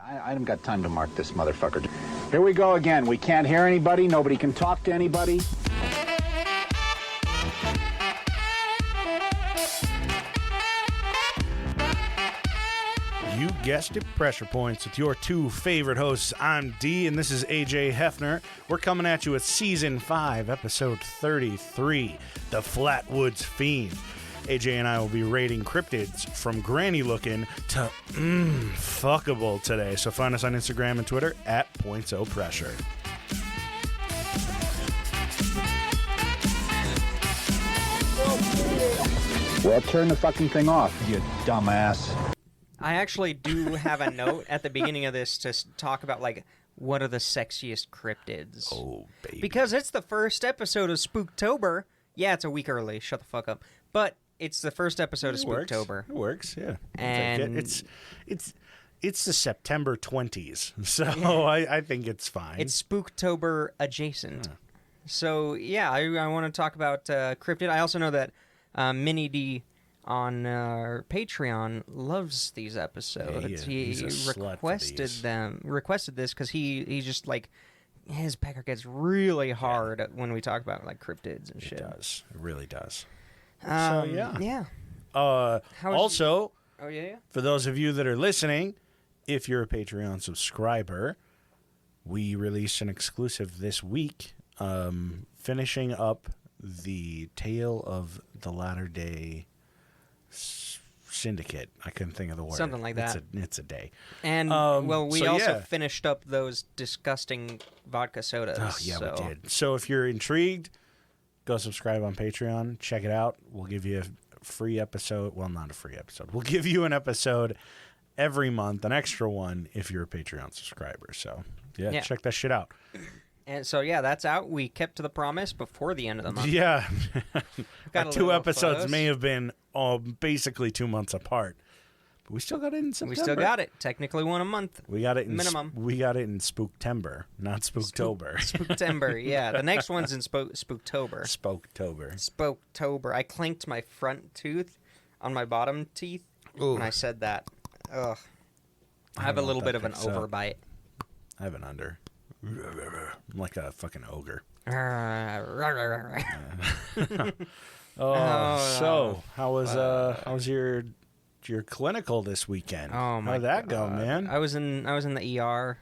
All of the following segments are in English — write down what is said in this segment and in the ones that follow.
I haven't got time to mark this motherfucker. Here we go again. We can't hear anybody. Nobody can talk to anybody. You guessed it, Pressure Points with your two favorite hosts. I'm D, and this is AJ Hefner. We're coming at you with Season 5, Episode 33, The Flatwoods Fiend. AJ and I will be rating cryptids from granny-looking to fuckable today. So find us on Instagram and Twitter at @PointsOPressure. Well, turn the fucking thing off, you dumbass. I actually do have a note at the beginning of this to talk about, like, what are the sexiest cryptids. Oh, baby. Because it's the first episode of Spooktober. Yeah, it's a week early. Shut the fuck up. But it's the first episode of Spooktober. It works, yeah. And it's the September 20s, so yeah. I think it's fine. It's Spooktober adjacent. Yeah. So, yeah, I want to talk about cryptid. I also know that Mini D on Patreon loves these episodes. Yeah, he requested this because he just, like, his pecker gets really hard when we talk about, like, cryptids and shit. It does. It really does. So, yeah. Yeah. Also, oh, yeah? For those of you that are listening, if you're a Patreon subscriber, we released an exclusive this week, finishing up the Tale of the Latter-day Syndicate. I couldn't think of the word. Something like that. It's a day. And, we also finished up those disgusting vodka sodas. Oh, yeah, we did. So if you're intrigued, go subscribe on Patreon. Check it out. We'll give you a free episode. Well, not a free episode. We'll give you an episode every month, an extra one, if you're a Patreon subscriber. So, yeah. Check that shit out. And so, yeah, that's out. We kept to the promise before the end of the month. Yeah. Our two episodes may have been basically 2 months apart. But we still got it in September. We still got it. Technically one a month. We got it in minimum. We got it in Spooktember, not Spooktober. Spooktember, yeah. The next one's in Spooktober. Spooktober. I clanked my front tooth on my bottom teeth when I said that. Ugh. I have a little bit of an overbite. I have an under. I'm like a fucking ogre. So how was your clinical this weekend? Oh my! How'd that go, man? I was in the ER,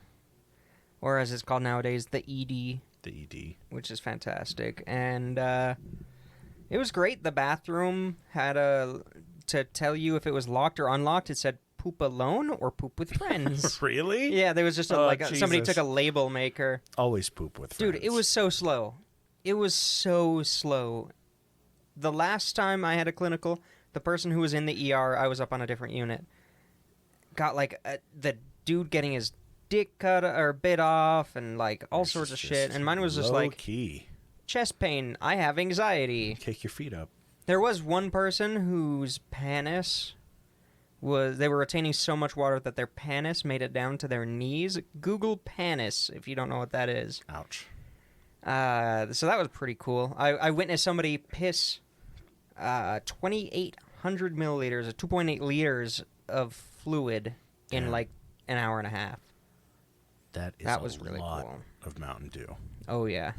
or as it's called nowadays, the ED. The ED, which is fantastic, and it was great. The bathroom had to tell you if it was locked or unlocked. It said poop alone or poop with friends. Really? Yeah, there was just somebody took a label maker. Always poop with friends. Dude, it was so slow. It was so slow. The last time I had a clinical, the person who was in the ER, I was up on a different unit, got like the dude getting his dick cut or bit off and like all sorts of shit. And mine was just like key chest pain. I have anxiety. Kick your feet up. There was one person whose panis they were retaining so much water that their panis made it down to their knees. Google panis if you don't know what that is. Ouch. So that was pretty cool. I witnessed somebody piss 2,800 milliliters, 2.8 liters of fluid in like an hour and a half. That was really lot cool. Of Mountain Dew. Oh yeah.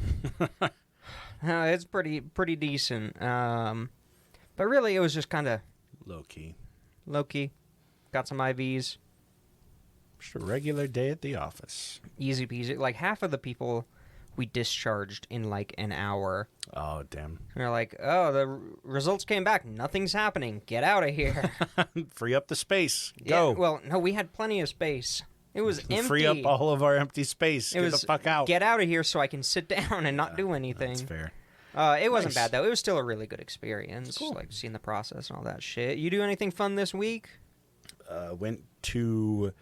It's pretty decent. But really, it was just kind of low key. Got some IVs. Just a regular day at the office. Easy peasy. Like half of the people we discharged in like an hour. Oh, damn. And they're like, oh, the results came back. Nothing's happening. Get out of here. Free up the space. Go. Yeah, well, no, we had plenty of space. It was empty. Free up all of our empty space. Get the fuck out. Get out of here so I can sit down and not do anything. That's fair. It wasn't bad, though. It was still a really good experience. Cool. Like, seeing the process and all that shit. You do anything fun this week? Went to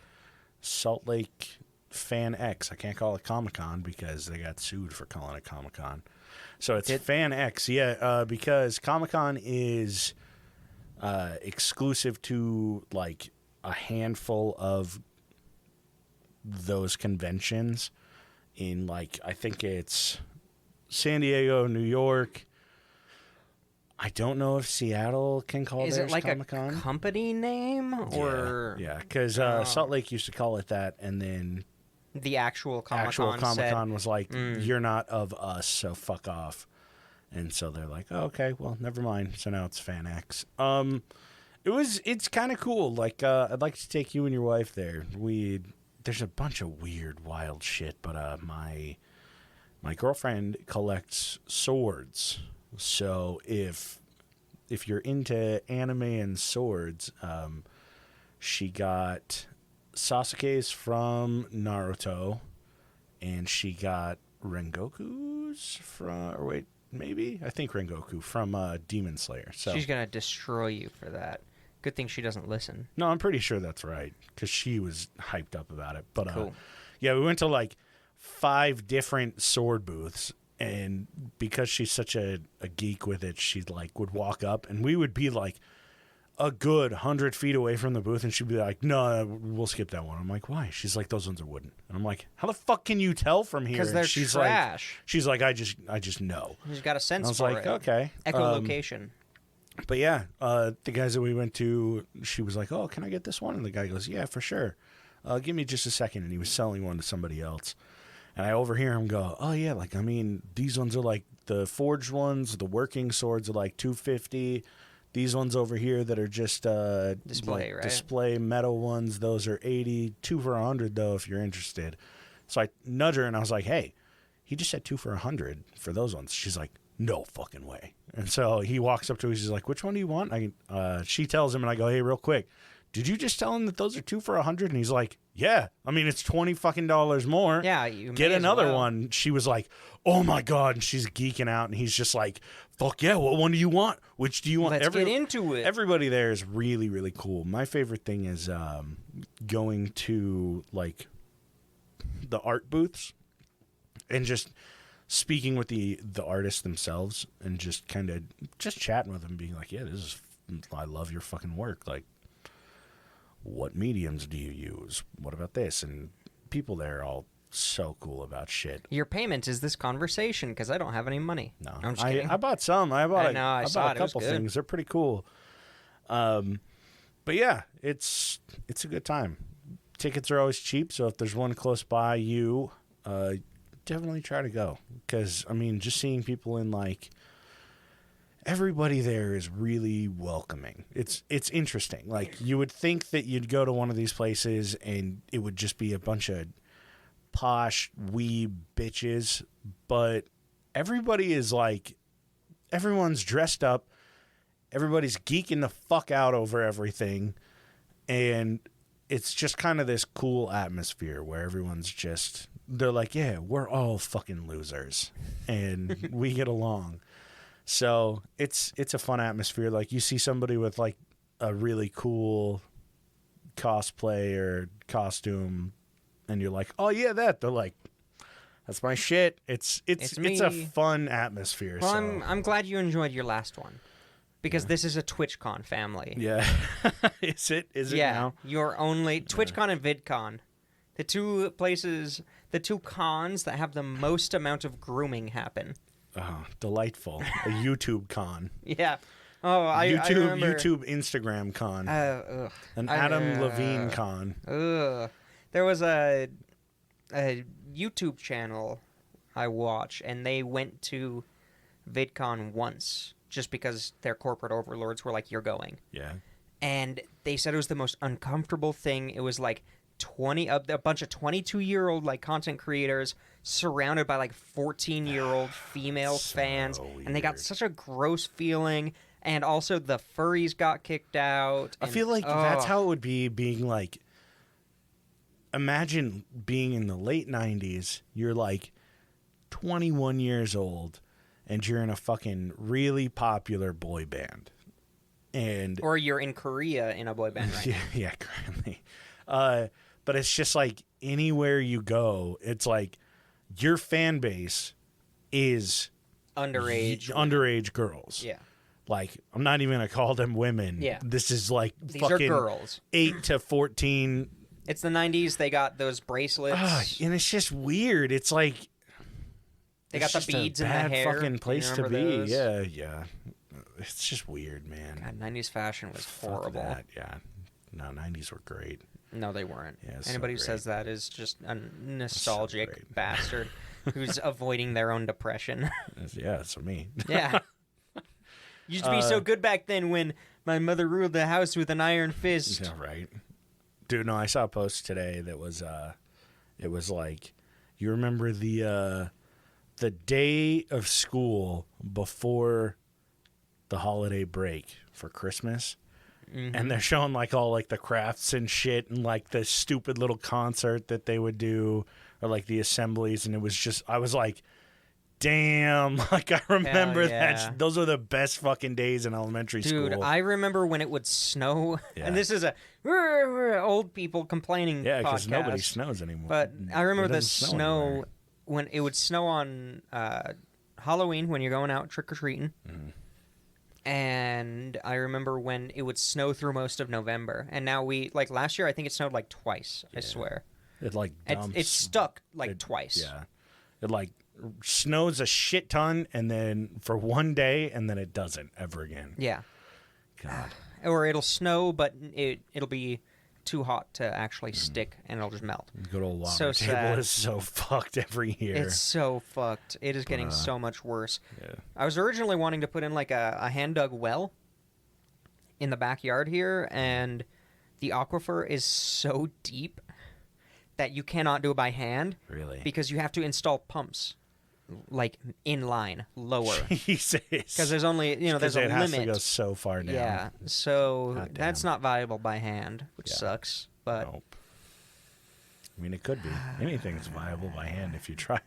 Salt Lake Fan X. I can't call it Comic-Con because they got sued for calling it Comic-Con. So it's Fan X, because Comic-Con is exclusive to, like, a handful of those conventions in, like, I think it's San Diego, New York, I don't know if Seattle can call Is theirs it like Comic-Con. a company name or Yeah, because Salt Lake used to call it that, and then the actual Comic-Con actual Comic-Con said, was like, "You're not of us, so fuck off." And so they're like, oh, "Okay, well, never mind." So now it's Fan X. It's kind of cool. Like, I'd like to take you and your wife there. There's a bunch of weird, wild shit, but my girlfriend collects swords. So if you're into anime and swords, she got Sasuke's from Naruto, and she got Rengoku's from, or wait, maybe? I think Rengoku from Demon Slayer. So she's going to destroy you for that. Good thing she doesn't listen. No, I'm pretty sure that's right, because she was hyped up about it. But Cool. yeah, we went to like 5 different sword booths, and because she's such a geek with it, she like would walk up, and we would be like a good 100 feet away from the booth, and she'd be like, "No, we'll skip that one." I'm like, "Why?" She's like, "Those ones are wooden." And I'm like, "How the fuck can you tell from here?" Because they're she's trash. She's like, "I just know." She's got a sense And I was for like, it. "Okay." Echolocation. But yeah, the guys that we went to, she was like, "Oh, can I get this one?" And the guy goes, "Yeah, for sure. Give me just a second." And he was selling one to somebody else. And I overhear him go, "Oh yeah, like, I mean, these ones are like the forged ones, the working swords are like $250. These ones over here that are just Display, like right? display metal ones, those are $80. 2 for $100 though, if you're interested." So I nudge her and I was like, "Hey, he just said 2 for $100 for those ones." She's like, "No fucking way." And so he walks up to her. She's like, "Which one do you want?" She tells him, and I go, "Hey, real quick, did you just tell him that those are 2 for $100? And he's like, "Yeah. I mean, it's $20 more. Yeah, you Get may as another well." one." She was like, "Oh my god!" And she's geeking out, and he's just like, "Fuck yeah! What one do you want? Which do you want?" Let's get into it. Everybody there is really, really cool. My favorite thing is going to like the art booths and just speaking with the artists themselves, and just kind of just chatting with them, being like, "Yeah, I love your fucking work. Like, what mediums do you use? What about this?" And people there are all so cool about shit. Your payment is this conversation because I don't have any money. No, I'm just kidding. I bought some. I bought I I saw bought it. a It was couple good. things. They're pretty cool. But yeah, it's a good time. Tickets are always cheap, so if there's one close by you, definitely try to go. Because I mean, just seeing people in like. Everybody there is really welcoming. It's interesting. Like, you would think that you'd go to one of these places and it would just be a bunch of posh weeb bitches, but everybody is like, everyone's dressed up, everybody's geeking the fuck out over everything, and it's just kind of this cool atmosphere where everyone's just, they're like, "Yeah, we're all fucking losers and we get along." So it's a fun atmosphere. Like, you see somebody with like a really cool cosplay or costume, and you're like, "Oh yeah, that." They're like, "That's my shit." It's me. a fun atmosphere. Well, so. I'm glad you enjoyed your last one because this is a TwitchCon family. Yeah. Is it Yeah, now? you're only TwitchCon and VidCon, the two places, the two cons that have the most amount of grooming happen. Oh, delightful. A YouTube con. Yeah. Oh, I remember. YouTube Instagram con. Ugh. An Adam Levine con. Ugh. There was a YouTube channel I watch, and they went to VidCon once just because their corporate overlords were like, "You're going." Yeah. And they said it was the most uncomfortable thing. It was like a bunch of 22-year-old like content creators surrounded by like 14-year-old female fans, and they got weird. such a gross feeling. And also the furries got kicked out. I feel like that's how it would be being like, imagine being in the late 90s, you're like 21 years old, and you're in a fucking really popular boy band. And Or you're in Korea in a boy band right now. yeah, currently. But it's just like anywhere you go, it's like your fan base is Underage girls. Yeah. Like, I'm not even going to call them women. Yeah. This is like These fucking are girls. 8 to 14. It's the 90s. They got those bracelets. And it's just weird. It's like They got the it's just beads a in the bad hair. fucking place to be. You remember those? Yeah. It's just weird, man. God, 90s fashion was Fuck horrible. that, yeah. No, 90s were great. No, they weren't. Yeah, it's Anybody who so says great. that is just a nostalgic great. bastard who's avoiding their own depression. Yeah, it's for me. Yeah. Used to be so good back then when my mother ruled the house with an iron fist. Yeah, right. Dude, no, I saw a post today that was, it was like, you remember the day of school before the holiday break for Christmas? Mm-hmm. And they're showing like all like the crafts and shit and like the stupid little concert that they would do or like the assemblies. And it was just, I was like, damn, like I remember yeah. that. Those are the best fucking days in elementary Dude, school. I remember when it would snow, Yeah. and this is a old people complaining Yeah, because podcast. nobody snows anymore. But I remember It the doesn't anywhere. snow when it would snow on Halloween when you're going out trick or treating. Mm-hmm. And I remember when it would snow through most of November. And now like last year, I think it snowed like twice, I swear. It like dumps. It stuck like twice. Yeah. It like snows a shit ton and then for one day and then it doesn't ever again. Yeah. God. Or it'll snow, but it'll be too hot to actually stick, and it'll just melt. The good old water So table sad. is so fucked every year. It's so fucked. It is getting so much worse. Yeah. I was originally wanting to put in like a hand-dug well in the backyard here, and the aquifer is so deep that you cannot do it by hand Really? because you have to install pumps like in line, lower. Jesus. Because there's only, there's a it has limit. to go so far down. Yeah, so God that's damn. not viable by hand, which Yeah. sucks. But Nope. I mean, it could be. Anything's viable by hand if you try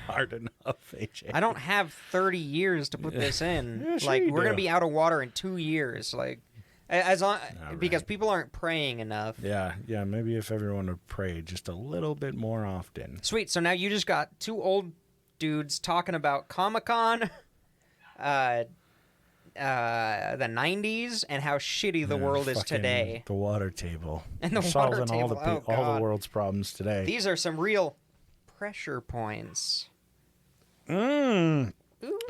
hard enough, AJ. I don't have 30 years to put this in. Yeah, sure like you we're gonna do. be out of water in 2 years. Like as long All because right. people aren't praying enough. Yeah, maybe if everyone would pray just a little bit more often. Sweet. So now you just got two old dudes talking about Comic-Con, the 90s, and how shitty the world is Fucking today. The water table. And the We're water solving all table. the Oh, all God. the world's problems today. These are some real pressure points. Oh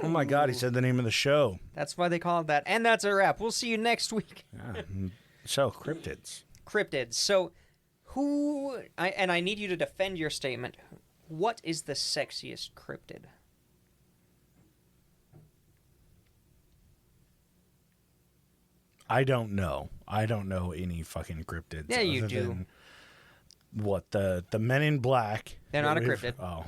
my God, he said the name of the show. That's why they call it that. And that's a wrap. We'll see you next week. Yeah. So, cryptids. Cryptids. So, I need you to defend your statement. What is the sexiest cryptid? I don't know. I don't know any fucking cryptids. Yeah, you other do. than, what, the Men in Black? They're not a We've- cryptid. Oh,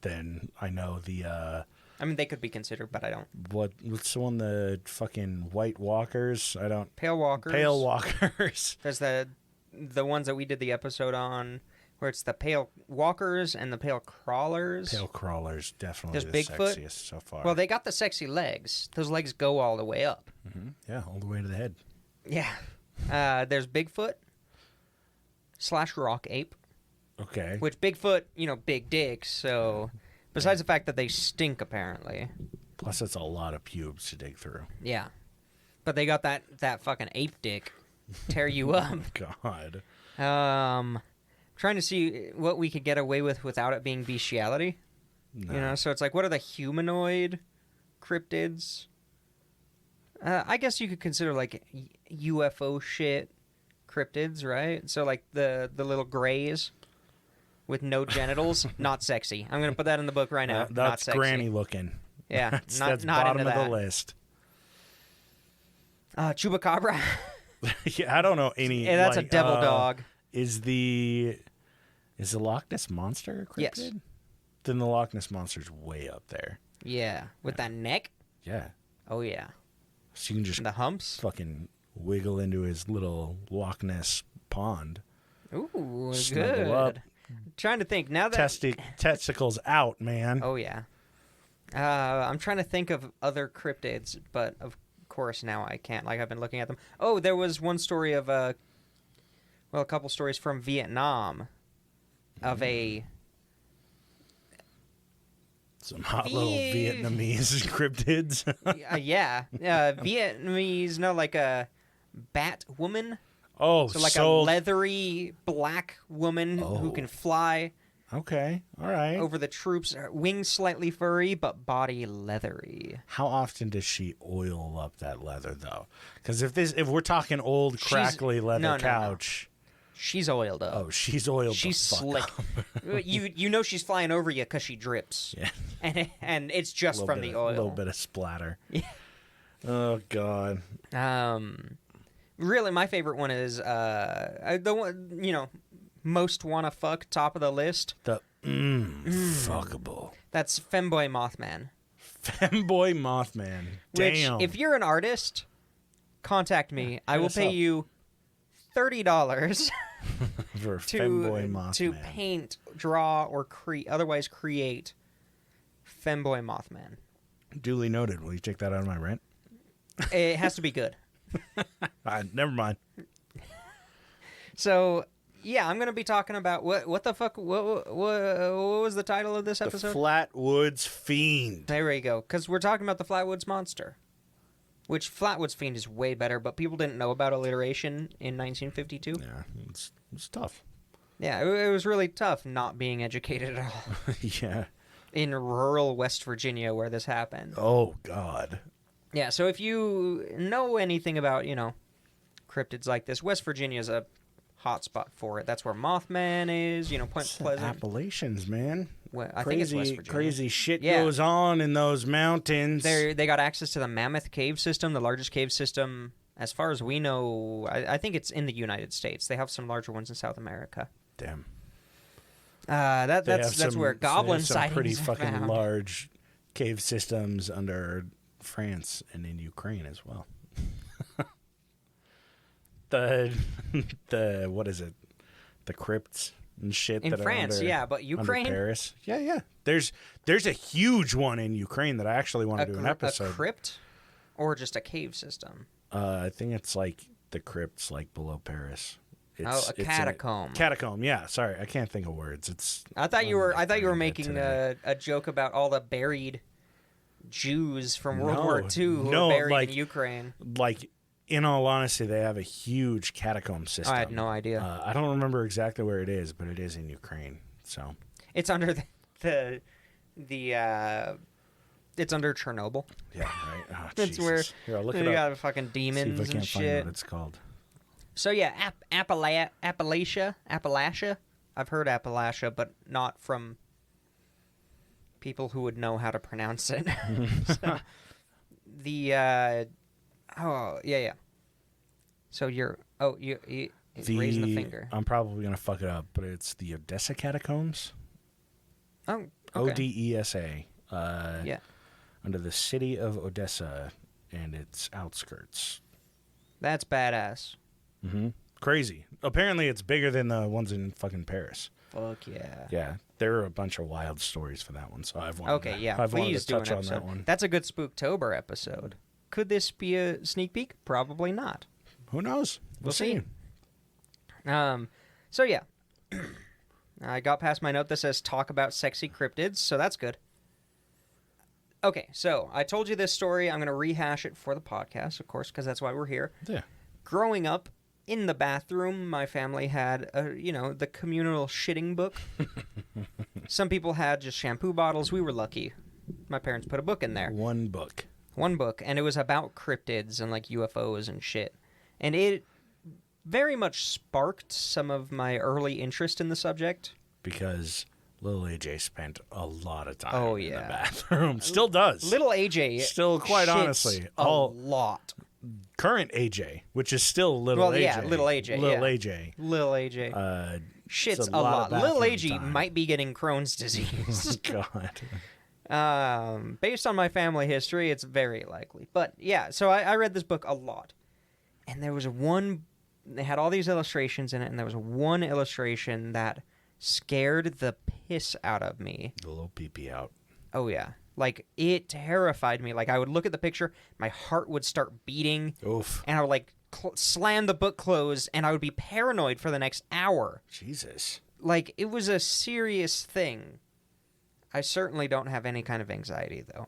then I know the, I mean, they could be considered, but I don't. what's the one, the fucking White Walkers? I don't... Pale Walkers. Pale Walkers. There's the ones that we did the episode on, where it's the Pale Walkers and the Pale Crawlers. Pale Crawlers, definitely There's the Bigfoot. sexiest so far. Well, they got the sexy legs. Those legs go all the way up. Yeah, all the way to the head. Yeah. There's Bigfoot / rock ape, Okay. which Bigfoot, big dicks, so... Besides the fact that they stink, apparently. Plus, it's a lot of pubes to dig through. Yeah. But they got that fucking ape dick. Tear you up. God. Trying to see what we could get away with without it being bestiality. No. So it's like, what are the humanoid cryptids? I guess you could consider like UFO shit cryptids, right? So like the little grays with no genitals, not sexy. I'm gonna put that in the book right now. not That's sexy. granny looking. Yeah, that's not bottom into of that. the list. Chupacabra. Yeah, I don't know any. Yeah, that's like, a devil dog. Is the Loch Ness Monster a cryptid? Yes. Then the Loch Ness Monster's way up there. Yeah, with that neck. Yeah. Oh yeah, So you can just and the humps. fucking wiggle into his little Loch Ness pond. Ooh, Snuggle good. up. Trying to think now that. Testicles out, man. Oh yeah. I'm trying to think of other cryptids, but of course now I can't. Like I've been looking at them. Oh, there was one story of a couple stories from Vietnam of a Some hot little Vietnamese cryptids. Vietnamese, like a bat woman. Oh, So like a leathery black woman who Oh. can fly. Okay, all right. Over the troops, wings slightly furry, but body leathery. How often does she oil up that leather, though? Because if we're talking old, crackly leather no. couch... She's oiled up. Oh, she's oiled She's the fuck slick. up. you know she's flying over you because she drips. Yeah. And it's just from the oil. A little bit of splatter. Yeah. Oh, God. Really, my favorite one is the one, most wanna fuck, top of the list. The fuckable. That's Fanboy Mothman. Fanboy Mothman. Damn. Which, if you're an artist, contact me. I will pay you $30 for Fanboy Mothman to paint, draw, or otherwise create Fanboy Mothman. Duly noted. Will you take that out of my rent? It has to be good. Never mind. So, yeah, I'm going to be talking about what the fuck, what was the title of this episode? The Flatwoods Fiend. There we go, because we're talking about the Flatwoods Monster, which Flatwoods Fiend is way better, but people didn't know about alliteration in 1952. Yeah, it's tough. Yeah, it was really tough not being educated at all. Yeah. In rural West Virginia where this happened. Oh, God. Yeah, so if you know anything about, cryptids like this, West Virginia is a hot spot for it. That's where Mothman is, Point Pleasant. Appalachians, man. Well, I think it's West Virginia. Crazy shit goes on in those mountains. They got access to the Mammoth cave system, the largest cave system, as far as we know. I think it's in the United States. They have some larger ones in South America. Damn. That's where goblin sightings pretty are fucking found. large cave systems under France and in Ukraine as well. the what is it? The crypts and shit in that France, are under, yeah, but Ukraine, under Paris. Yeah. There's a huge one in Ukraine that I actually want to do an episode. A crypt, or just a cave system? I think it's like the crypts, like below Paris. It's a catacomb. Catacomb, yeah. Sorry, I can't think of words. I thought you were making a joke about all the buried Jews from World War II who are buried in Ukraine. Like, in all honesty, they have a huge catacomb system. I had no idea. I don't remember exactly where it is, but it is in Ukraine. So it's under the it's under Chernobyl. Yeah, right. Oh, That's Jesus. where Here, I'll look you it got up. fucking demons See if I and can't find shit. what it's called. So yeah, Appalachia. I've heard Appalachia, but not from people who would know how to pronounce it. So, yeah. So he's raising the finger. I'm probably gonna fuck it up, but it's the Odessa catacombs. Oh, okay. Odessa. Yeah. Under the city of Odessa and its outskirts. That's badass. Mm-hmm. Crazy. Apparently, it's bigger than the ones in fucking Paris. Fuck yeah. Yeah, there are a bunch of wild stories for that one, so I've wanted please to do an touch on episode. that one. That's a good Spooktober episode. Could this be a sneak peek? Probably not. Who knows? We'll see. So yeah, I got past my note that says talk about sexy cryptids, so that's good. Okay, so I told you this story. I'm going to rehash it for the podcast, of course, because that's why we're here. Yeah. Growing up, in the bathroom, my family had, the communal shitting book. Some people had just shampoo bottles. We were lucky. My parents put a book in there. One book, and it was about cryptids and, like, UFOs and shit. And it very much sparked some of my early interest in the subject. Because little AJ spent a lot of time in the yeah. bathroom. Still does. Little AJ Still, quite shits honestly, a lot. Current AJ, which is still little AJ. Yeah, little AJ. Little AJ. Little AJ. Shits a lot. of Little bathroom AJ time. might be getting Crohn's disease. God. Based on my family history, it's very likely. But yeah, so I read this book a lot. And there was they had all these illustrations in it, and there was one illustration that scared the piss out of me. The little pee-pee out. Oh, yeah. Like, it terrified me. Like, I would look at the picture, my heart would start beating. Oof. And I would, like, slam the book closed, and I would be paranoid for the next hour. Jesus. Like, it was a serious thing. I certainly don't have any kind of anxiety, though.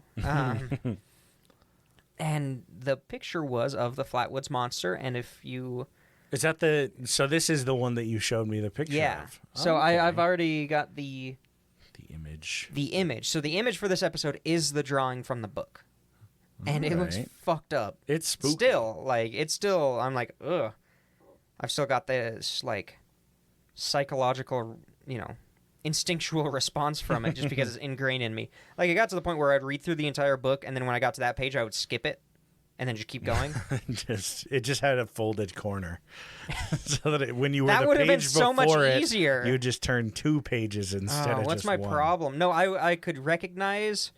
And the picture was of the Flatwoods Monster, and if you Is that the... So this is the one that you showed me the picture Yeah. of. So Okay. I've already got the image. The image. So the image for this episode is the drawing from the book. And it looks Alright. fucked up. It's spooky. Still, I'm like, ugh. I've still got this, like, psychological, instinctual response from it just because it's ingrained in me. Like, it got to the point where I'd read through the entire book, and then when I got to that page, I would skip it, and then just keep going. It just had a folded corner. So that when you were That the would have been page so much before it, just you would just turn 2 pages instead of what's just my one. problem? No, I could recognize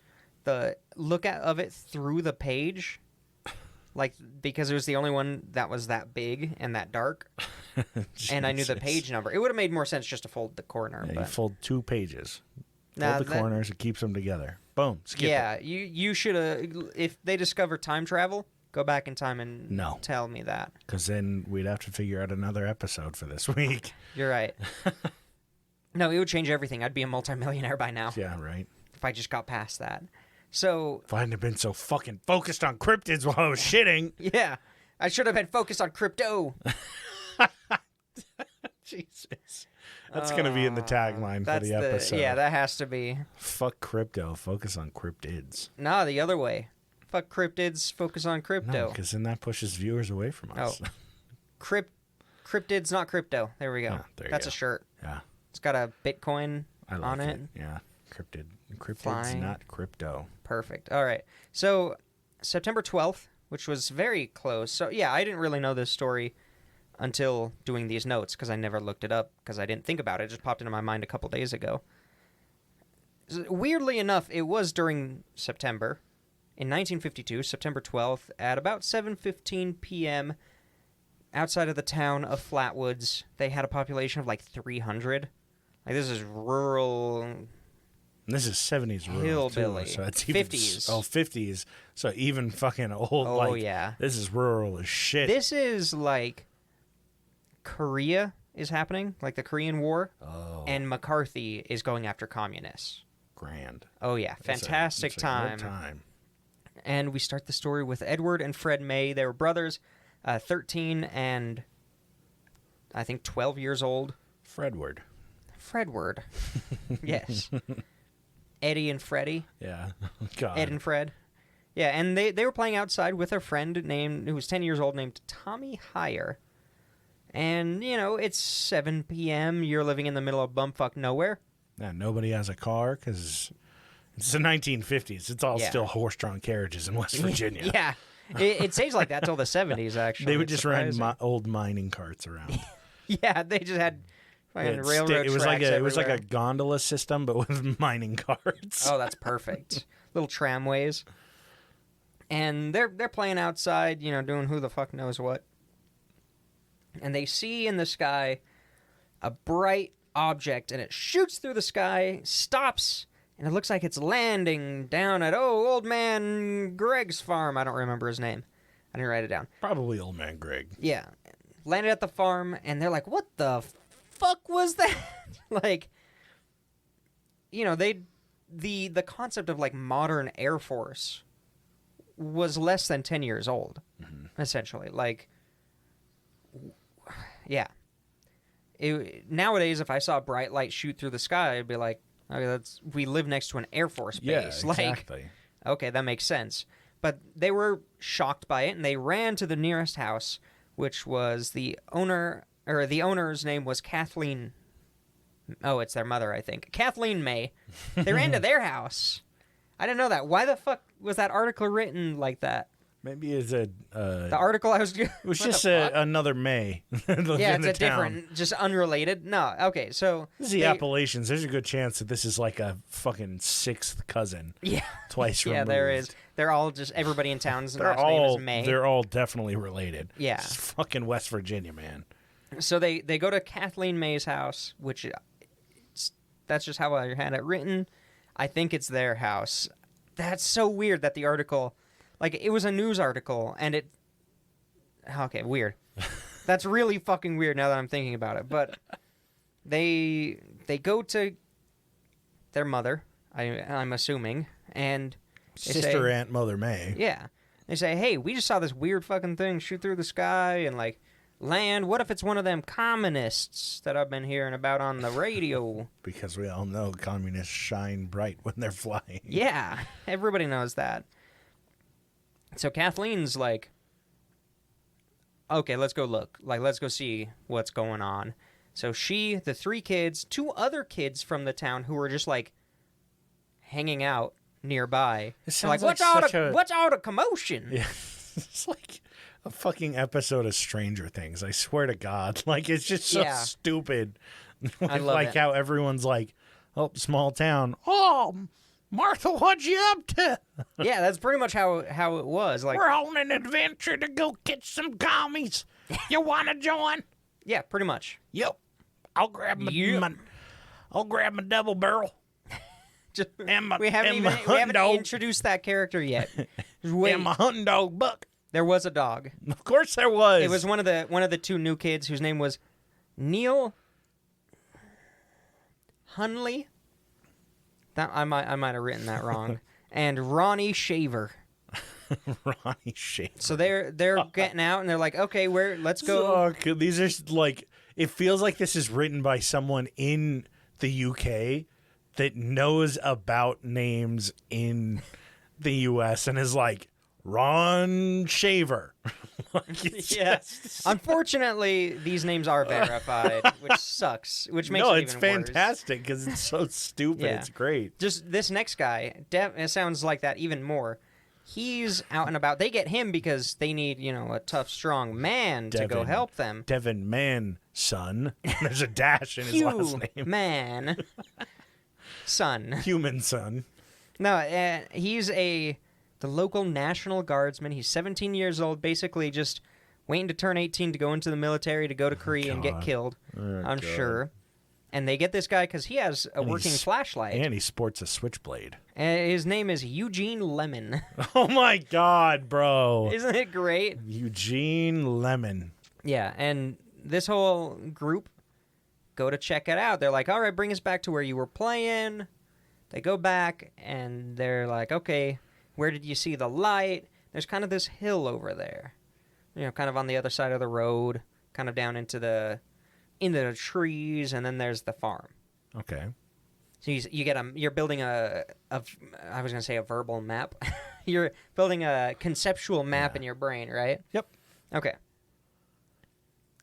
the look of it through the page, like, because it was the only one that was that big and that dark, and I knew the Jesus. page number. It would have made more sense just to fold the corner. Yeah, you but fold 2 pages. Nah, Fold the corners, it keeps them together. Boom, skip yeah, it. you should have. If they discover time travel, go back in time and No. tell me that. Because then we'd have to figure out another episode for this week. You're right. No, it would change everything. I'd be a multimillionaire by now Yeah, right. if I just got past that. So If I hadn't have been so fucking focused on cryptids while I was shitting. yeah, I should have been focused on crypto. Jesus. That's going to be in the tagline for That's the episode. Yeah, that has to be. Fuck crypto, focus on cryptids. No, the other way. Fuck cryptids, focus on No, crypto. because then that pushes viewers away from us. Oh. Cryptids, not crypto. There we go. Yeah, there you That's go. a shirt. Yeah, It's got a Bitcoin I like on it. it. Yeah, cryptids, Flying. not crypto. Perfect. All right. So, September 12th, which was very close. So, yeah, I didn't really know this story until doing these notes because I never looked it up because I didn't think about it. It just popped into my mind a couple days ago. Weirdly enough, it was during September. In 1952, September 12th, at about 7:15 p.m., outside of the town of Flatwoods, they had a population of like 300. Like, this is rural. And this is 70s rural, Hillbilly. too, so it's even, 50s. Oh, 50s. So even fucking old. Oh, like, yeah. This is rural as shit. This is like Korea is happening, like the Korean War, and McCarthy is going after communists. Grand. Oh, yeah. Fantastic It's a time. good time. And we start the story with Edward and Fred May. They were brothers, 13 and I think 12 years old. Fredward. Fredward. Yes. Eddie and Freddie. Yeah. God. Ed and Fred. Yeah, and they were playing outside with a friend who was 10 years old named Tommy Heyer. And, it's 7 p.m. You're living in the middle of bumfuck nowhere. Yeah, nobody has a car because it's the 1950s. It's all Yeah. still horse-drawn carriages in West Virginia. Yeah. It stays like that till the 70s, actually. They would It's just run surprising. old mining carts around. Yeah, they just had fucking railroad It was tracks like a everywhere. gondola system, but with mining carts. Oh, that's perfect. Little tramways. And they're playing outside, doing who the fuck knows what. And they see in the sky a bright object, and it shoots through the sky, stops, and it looks like it's landing down at, old man Greg's farm. I don't remember his name. I didn't write it down. Probably old man Greg. Yeah. Landed at the farm, and they're like, what the fuck was that? Like, the concept of, like, modern Air Force was less than 10 years old, essentially. Like, yeah. Nowadays, if I saw a bright light shoot through the sky, I'd be like, okay, we live next to an Air Force base. Yeah, exactly. Like, okay, that makes sense. But they were shocked by it, and they ran to the nearest house, which was the owner's name was Kathleen. Oh, it's their mother, I think. Kathleen May. They ran to their house. I didn't know that. Why the fuck was that article written like that? Maybe it's a... The article I was... it was just another May. Yeah, it's a different, just unrelated. No, okay, so... This is the Appalachians. There's a good chance that this is like a fucking 6th cousin. Yeah. Twice removed. Yeah, there is. They're all just... Everybody in town's last name is May. They're all definitely related. Yeah. This is fucking West Virginia, man. So they go to Kathleen May's house, which... That's just how I had it written. I think it's their house. That's so weird that the article... Like, it was a news article, and it... Okay, weird. That's really fucking weird now that I'm thinking about it. But they go to their mother, I'm assuming, and... they Sister, say, Aunt, Mother May. Yeah. They say, hey, we just saw this weird fucking thing shoot through the sky, and, like, land. What if it's one of them communists that I've been hearing about on the radio? Because we all know communists shine bright when they're flying. Yeah, everybody knows that. So Kathleen's like, okay, let's go look. Like, let's go see what's going on. So she, the 3 kids, 2 other kids from the town who were just like hanging out nearby. Like, what's all the commotion? Yeah. It's like a fucking episode of Stranger Things. I swear to God. Like, it's just so stupid. I love like it. how everyone's like, oh, small town. Oh, Martha, what you up to? Yeah, that's pretty much how it was. Like, we're on an adventure to go catch some commies. You want to join? yeah, pretty much. Yep. I'll grab my double barrel. Just, And my, we haven't introduced that character yet. Wait, and my hunting dog Buck. there was a dog. Of course there was. It was one of the 2 new kids whose name was Neil Hunley. That I might have written that wrong. And Ronnie Shaver. Ronnie Shaver. So they're getting out and they're like, okay, let's go. So, these are like, it feels like this is written by someone in the UK that knows about names in the US and is like, Ron Shaver. Like, Yes. Unfortunately, these names are verified, which sucks. Which makes it it's even worse. fantastic because it's so stupid. Yeah. It's great. Just this next guy, it sounds like that even more. He's out and about. They get him because they need, a tough, strong man to go help them. Devin Man, son. There's a dash in his last name. Man. Son. Human son. No, he's the local National Guardsman. He's 17 years old, basically just waiting to turn 18 to go into the military, to go to Korea and get killed, I'm sure. And they get this guy because he has a working flashlight. And he sports a switchblade. His name is Eugene Lemon. Oh my God, bro. Isn't it great? Eugene Lemon. Yeah, and this whole group go to check it out. They're like, all right, bring us back to where you were playing. They go back, and they're like, okay, where did you see the light? There's kind of this hill over there. Kind of on the other side of the road, kind of down into the trees, and then there's the farm. Okay. So you're building I was going to say a verbal map. You're building a conceptual map in your brain, right? Yep. Okay.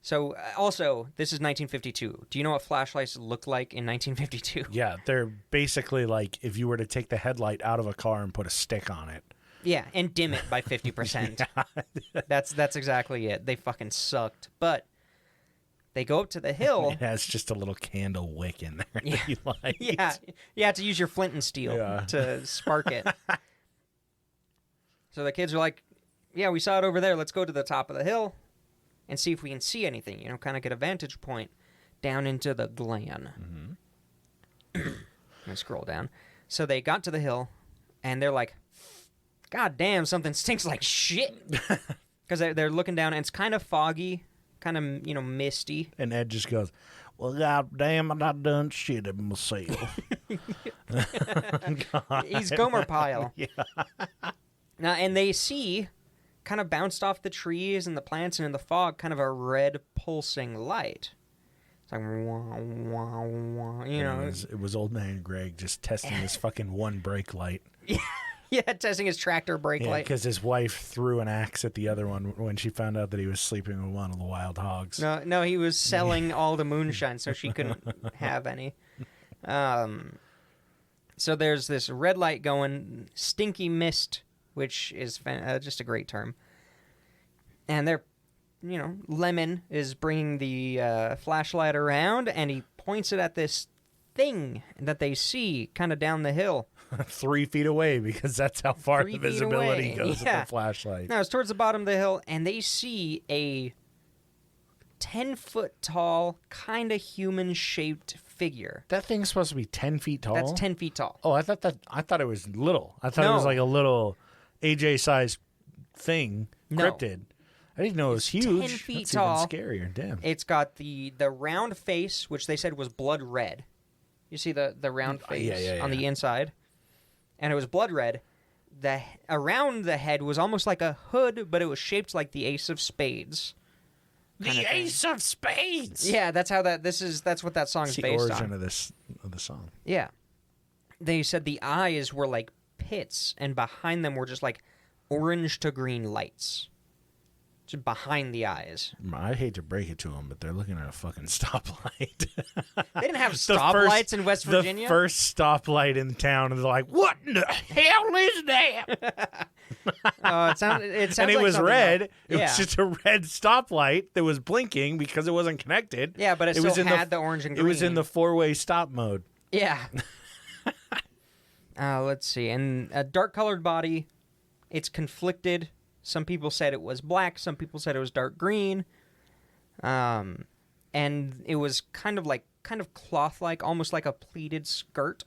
So, also, this is 1952. Do you know what flashlights looked like in 1952? Yeah, they're basically like if you were to take the headlight out of a car and put a stick on it. Yeah, and dim it by 50%. That's exactly it. They fucking sucked. But they go up to the hill. It has just a little candle wick in there Yeah. that you light. Yeah, you have to use your flint and steel to spark it. So the kids are like, yeah, we saw it over there. Let's go to the top of the hill and see if we can see anything, kind of get a vantage point down into the glen. Mm-hmm. Let me scroll down. So they got to the hill, and they're like, God damn, something stinks like shit. Because they're looking down, and it's kind of foggy, kind of, misty. And Ed just goes, well, God damn it, I done shitted myself. He's Gomer Pyle. Yeah. Now, and they see, kind of bounced off the trees and the plants and in the fog, kind of a red pulsing light. It's like, wah, wah, wah, It was old man Greg just testing his fucking one brake light. Yeah, testing his tractor brake light. Because his wife threw an axe at the other one when she found out that he was sleeping with one of the wild hogs. No, he was selling all the moonshine, so she couldn't have any. So there's this red light going, stinky mist, which is just a great term. And they're, Lemon is bringing the flashlight around, and he points it at this thing that they see kind of down the hill. 3 feet away, because that's how far 3 the feet visibility away. goes with the flashlight. No, it's towards the bottom of the hill, and they see a 10-foot tall, kind of human-shaped figure. That thing's supposed to be 10 feet tall? That's 10 feet tall. Oh, I thought it was little. I thought it was like a little AJ-sized thing, No. cryptid. I didn't know it was huge. 10 feet That's tall. Even scarier. Damn. It's got the round face, which they said was blood red. You see the round face on the inside? And it was blood red. Around the head was almost like a hood, but it was shaped like the ace of spades. kind of thing. Ace of Spades. Yeah, that's what that song's It's the based origin on. of the song. Yeah. They said the eyes were like pits, and behind them were just like orange to green lights. Just behind the eyes. I hate to break it to them, but they're looking at a fucking stoplight. They didn't have stoplights in West Virginia? The first stoplight in town, and they're like, what in the hell is that? It sounds And it like was something red. like- It was just a red stoplight that was blinking because it wasn't connected. Yeah, but it was still in had the orange and green. It was in the 4-way stop mode. Yeah. Let's see. And a dark-colored body. It's conflicted. Some people said it was black. Some people said it was dark green. And it was kind of cloth-like, almost like a pleated skirt.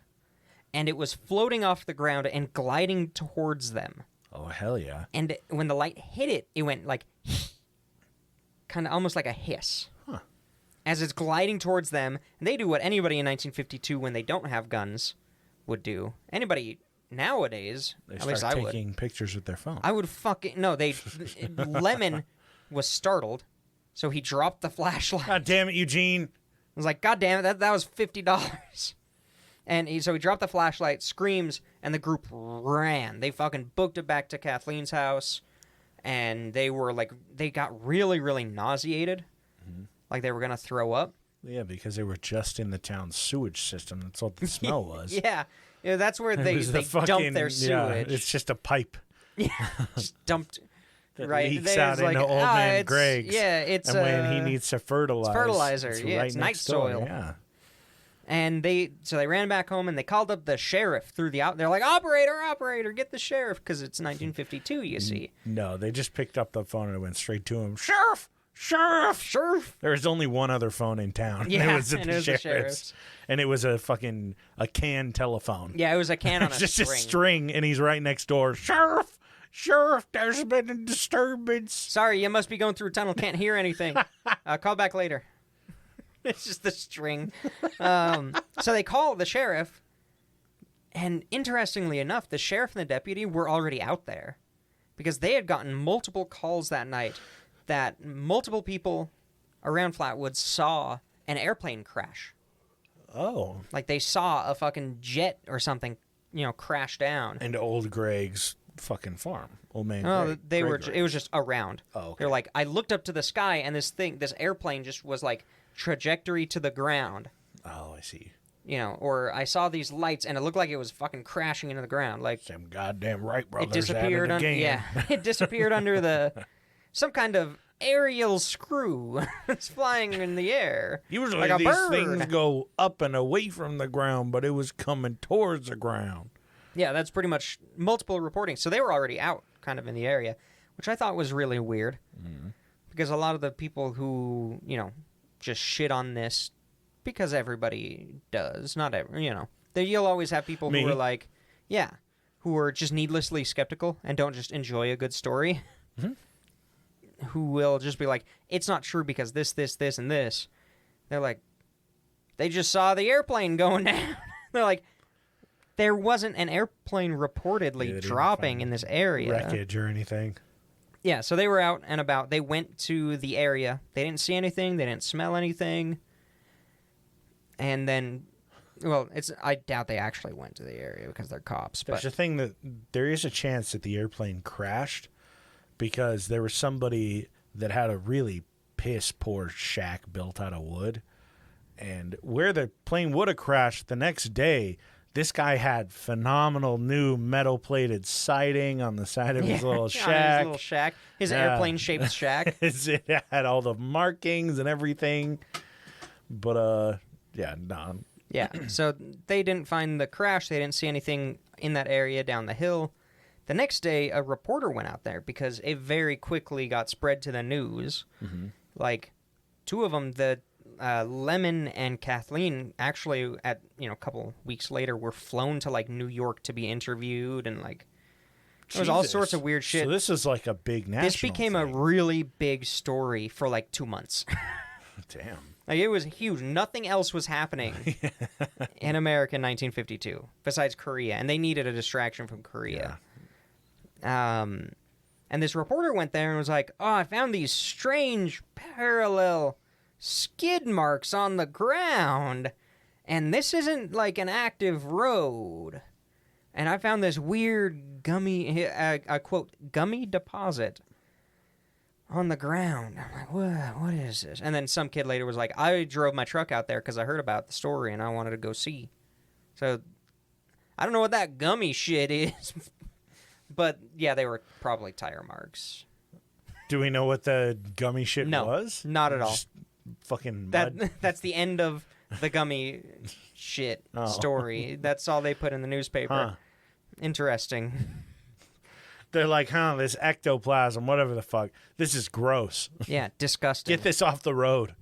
And it was floating off the ground and gliding towards them. Oh, hell yeah. And when the light hit it, it went like kind of almost like a hiss. Huh. As it's gliding towards them. And they do what anybody in 1952, when they don't have guns, would do. Anybody nowadays, They at start least I would. taking pictures with their phone. I would fucking... No, Lemon was startled, so he dropped the flashlight. God damn it, Eugene. I was like, God damn it, that was $50. And so he dropped the flashlight, screams, and the group ran. They fucking booked it back to Kathleen's house, and they got really, really nauseated. Mm-hmm. Like they were going to throw up. Yeah, because they were just in the town's sewage system. That's what the smell was. Yeah, that's where they fucking, dump their sewage. Yeah, it's just a pipe. Yeah, just dumped. That right, leaks they out was into like, old man it's- Greg's. Yeah, it's and when he needs to fertilize, it's fertilizer. It's Yeah, right it's night next door. soil. Yeah. And they ran back home and they called up the sheriff through the out. They're like, operator, get the sheriff, because it's 1952. You see, No, they just picked up the phone and it went straight to him. Sheriff. There was only one other phone in town. Yeah, and it was and it was the sheriff's. And it was a can telephone. Yeah, it was a can on a It's just string. a string, and he's right next door. Sheriff, there's been a disturbance. Sorry, you must be going through a tunnel. Can't hear anything. Call back later. It's just the string. So they call the sheriff, and interestingly enough, the sheriff and the deputy were already out there because they had gotten multiple calls that night that multiple people around Flatwoods saw an airplane crash. Oh. Like they saw a fucking jet or something, crash down. And old Greg's fucking farm. Old man Oh, Greg. they were. Greg. It was just around. Oh, okay. They're like, I looked up to the sky, and this airplane just was like trajectory to the ground. Oh, I see. Or I saw these lights, and it looked like it was fucking crashing into the ground. Like Some goddamn Wright brothers it disappeared. at it again. Yeah, it disappeared under some kind of aerial screw. It's flying in the air. Usually like a these bird. things go up and away from the ground, but it was coming towards the ground. Yeah, that's pretty much multiple reporting. So they were already out kind of in the area, which I thought was really weird. Mm-hmm. Because a lot of the people who, just shit on this, because everybody does, not every, you'll always have people Me. who are like, yeah, who are just needlessly skeptical and don't just enjoy a good story. Mm-hmm. Who will just be like, it's not true because this, and this. They're like, they just saw the airplane going down. They're like, there wasn't an airplane reportedly dropping in this area. Wreckage or anything. Yeah, so they were out and about. They went to the area. They didn't see anything. They didn't smell anything. And then, I doubt they actually went to the area because they're cops. There's But a thing that there is a chance that the airplane crashed because there was somebody that had a really piss poor shack built out of wood. And where the plane would have crashed the next day, this guy had phenomenal new metal plated siding on the side of his little shack. His airplane-shaped shack. It had all the markings and everything. But, no. Yeah, so they didn't find the crash. They didn't see anything in that area down the hill. The next day, a reporter went out there because it very quickly got spread to the news. Mm-hmm. Like, two of them, Lemon and Kathleen, actually, at a couple weeks later, were flown to New York to be interviewed, and there was all sorts of weird shit. So this is like a big national. This became a really big story for 2 months. Damn. It was huge. Nothing else was happening in America in 1952 besides Korea, and they needed a distraction from Korea. Yeah. And this reporter went there and was like, oh, I found these strange parallel skid marks on the ground. And this isn't like an active road. And I found this weird gummy, I quote, gummy deposit on the ground. I'm like, what is this? And then some kid later was like, I drove my truck out there because I heard about the story and I wanted to go see. So I don't know what that gummy shit is. But yeah, they were probably tire marks. Do we know what the gummy shit was? No, not at all. Just fucking mud? That's the end of the gummy shit story. That's all they put in the newspaper. Huh. Interesting. They're like, this ectoplasm, whatever the fuck. This is gross. Yeah, disgusting. Get this off the road.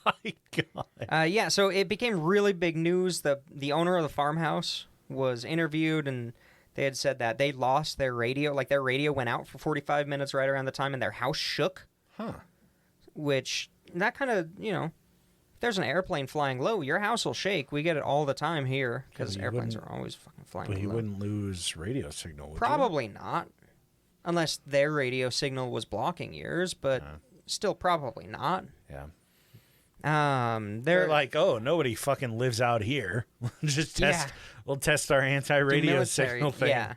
My God. Yeah, so it became really big news. The owner of the farmhouse was interviewed, and they had said that they lost their radio. Like, their radio went out for 45 minutes right around the time, and their house shook. Huh. Which, that kind of, if there's an airplane flying low, your house will shake. We get it all the time here, because airplanes are always fucking flying low. But you wouldn't lose radio signal, would Probably not. Unless their radio signal was blocking yours, but still probably not. Yeah. They're like, oh, nobody fucking lives out here. Just test. Yeah. We'll test our anti-radio military, signal thing. Yeah.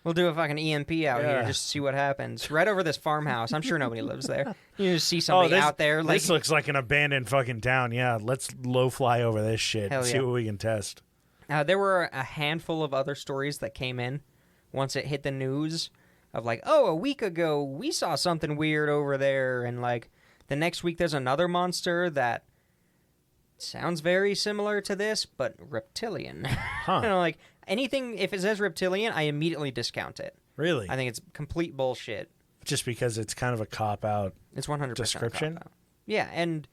We'll do a fucking EMP out here just to see what happens. Right over this farmhouse. I'm sure nobody lives there. You just see somebody out there. Like, this looks like an abandoned fucking town. Yeah, let's low fly over this shit and see what we can test. There were a handful of other stories that came in once it hit the news of like, oh, a week ago we saw something weird over there. And like the next week there's another monster that sounds very similar to this, but reptilian. Huh. Like anything, if it says reptilian, I immediately discount it. Really? I think it's complete bullshit. Just because it's kind of a cop-out It's 100% description? cop-out. Yeah, and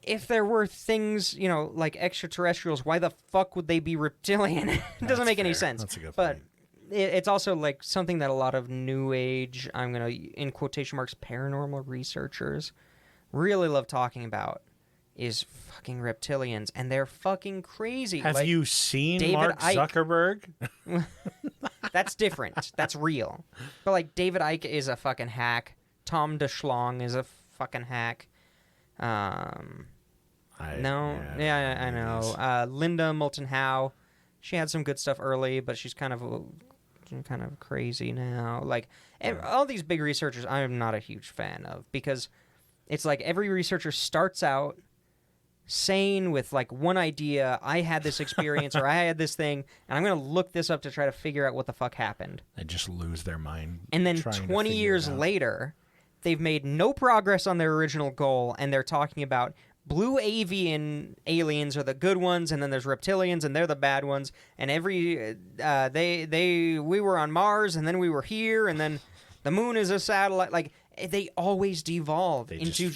if there were things, like extraterrestrials, why the fuck would they be reptilian? It doesn't make any sense. That's a good but point. It's also like something that a lot of new age, I'm going to, in quotation marks, paranormal researchers really love talking about is fucking reptilians, and they're fucking crazy. Have you seen David Mark Icke. Zuckerberg? That's different. That's real. But like David Icke is a fucking hack. Tom DeShlong is a fucking hack. I know. Linda Moulton Howe, she had some good stuff early, but she's kind of crazy now. Like all these big researchers, I'm not a huge fan of, because it's like every researcher starts out sane with like one idea. I had this experience or I had this thing, and I'm going to look this up to try to figure out what the fuck happened. They just lose their mind. And then 20 years later, they've made no progress on their original goal, and they're talking about blue avian aliens are the good ones, and then there's reptilians, and they're the bad ones. And we were on Mars, and then we were here, and then the moon is a satellite. Like they always devolve into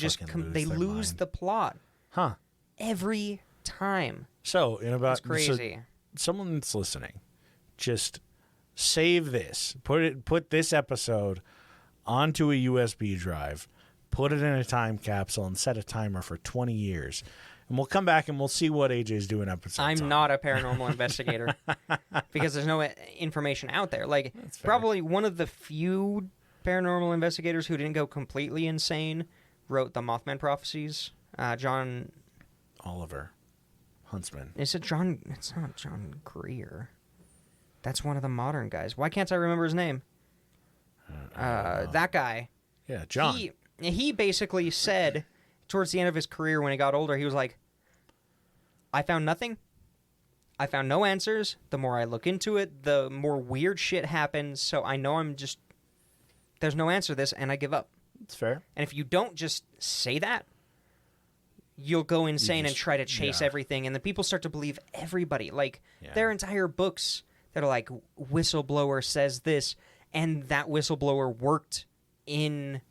they lose the plot. Huh. Every time. So it's crazy. Someone that's listening, just save this. Put this episode onto a USB drive, put it in a time capsule, and set a timer for 20 years. And we'll come back and we'll see what AJ's doing episodes I'm not a paranormal investigator because there's no information out there. Like, probably one of the few paranormal investigators who didn't go completely insane wrote the Mothman prophecies. John Oliver Huntsman. Is it John? It's not John Greer. That's one of the modern guys. Why can't I remember his name? That guy. Yeah, John. He basically said towards the end of his career when he got older, he was like, I found nothing. I found no answers. The more I look into it, the more weird shit happens. So I know there's no answer to this, and I give up. That's fair. And if you don't just say that, you'll go insane and try to chase everything, and then people start to believe everybody. Like, there are entire books that are like, whistleblower says this, and that whistleblower worked in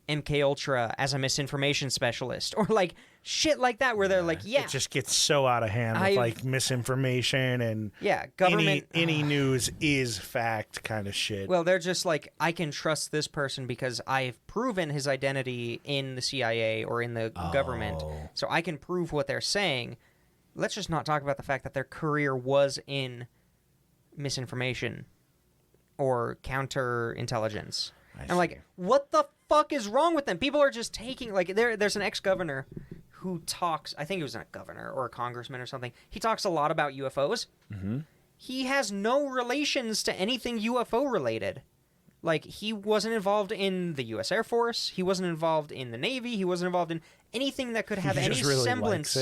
MK Ultra as a misinformation specialist, or like shit like that, where they're like, it just gets so out of hand with like misinformation and government. Any news is fact kind of shit. Well, they're just like, I can trust this person because I've proven his identity in the CIA or in the government, so I can prove what they're saying. Let's just not talk about the fact that their career was in misinformation. or counterintelligence. I I'm like, what the fuck is wrong with them? People are just taking, like, there's an ex-governor who talks, I think it was a governor or a congressman or something. He talks a lot about UFOs. Mm-hmm. He has no relations to anything UFO related. Like, he wasn't involved in the U.S. Air Force. He wasn't involved in the Navy. He wasn't involved in anything that could have any really semblance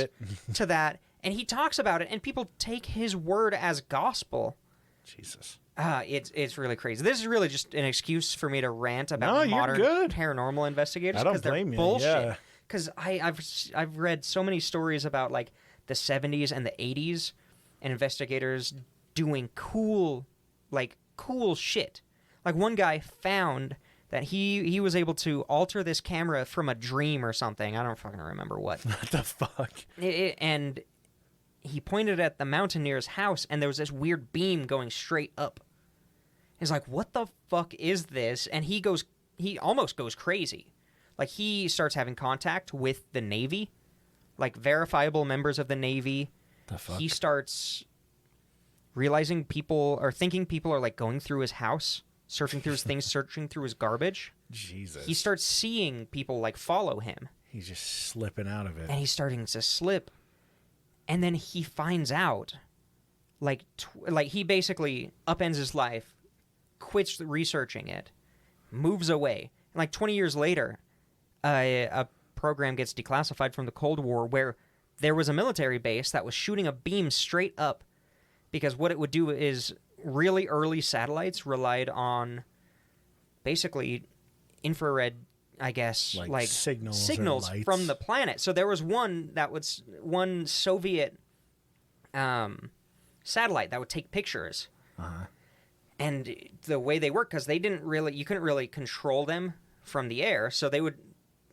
to that. And he talks about it, and people take his word as gospel. Jesus. It's really crazy. This is really just an excuse for me to rant about No, you're modern good. paranormal investigators I don't because they're blame you, bullshit. yeah. Because I've read so many stories about like the 70s and the 80s and investigators doing cool shit. Like one guy found that he was able to alter this camera from a dream or something. I don't fucking remember what. What the fuck? And he pointed at the mountain near his house, and there was this weird beam going straight up. He's like, what the fuck is this? And he almost goes crazy. Like, he starts having contact with the Navy, like verifiable members of the Navy. The fuck? He starts realizing people are like going through his house, searching through his things, searching through his garbage. Jesus. He starts seeing people like follow him. He's just slipping out of it. And he's starting to slip. And then he finds out, like he basically upends his life, quits researching it, moves away. And like 20 years later, a program gets declassified from the Cold War where there was a military base that was shooting a beam straight up because what it would do is really early satellites relied on basically infrared, I guess, like signals from the planet. So there was one Soviet satellite that would take pictures. Uh-huh. And the way they work, because you couldn't really control them from the air. So they would,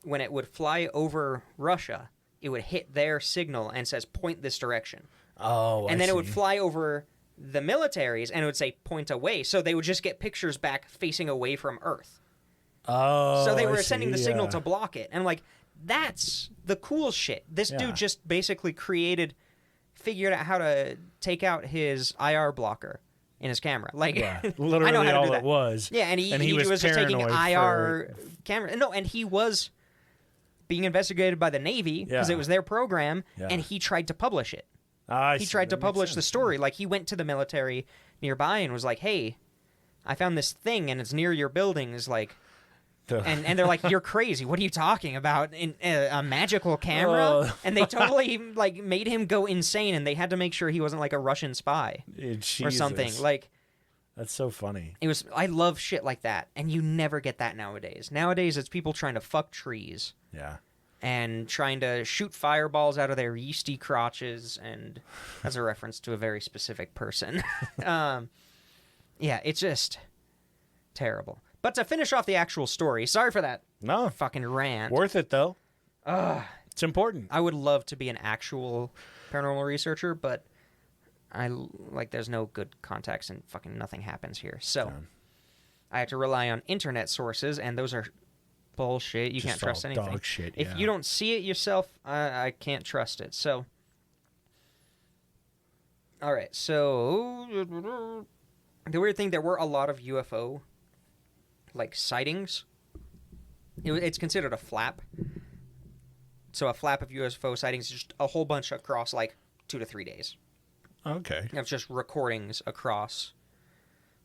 when it would fly over Russia, it would hit their signal and says, point this direction. Oh, and then it would fly over the militaries and it would say, point away. So they would just get pictures back facing away from Earth. Oh, so they were sending the signal to block it. And I'm like, that's the cool shit. This dude just basically figured out how to take out his IR blocker in his camera. Like, literally I know how to all do that. it was. Yeah, and he was just taking IR camera. No, and he was being investigated by the Navy because it was their program, and he tried to publish it. He tried to publish the story. Like, he went to the military nearby and was like, hey, I found this thing, and it's near your buildings, like... and they're like, you're crazy. What are you talking about? A magical camera? And they totally like made him go insane, and they had to make sure he wasn't like a Russian spy or something. Like, that's so funny. I love shit like that, and you never get that nowadays. Nowadays, it's people trying to fuck trees. Yeah. And trying to shoot fireballs out of their yeasty crotches, and that's a reference to a very specific person. Yeah, it's just terrible. But to finish off the actual story, sorry for that fucking rant. Worth it, though. It's important. I would love to be an actual paranormal researcher, but there's no good contacts and fucking nothing happens here. So I have to rely on internet sources, and those are bullshit. You can't trust anything. Dog shit, If you don't see it yourself, I can't trust it. So, all right. So the weird thing, there were a lot of UFO sightings. It's considered a flap. So a flap of UFO sightings is just a whole bunch across 2 to 3 days. Okay. Of just recordings across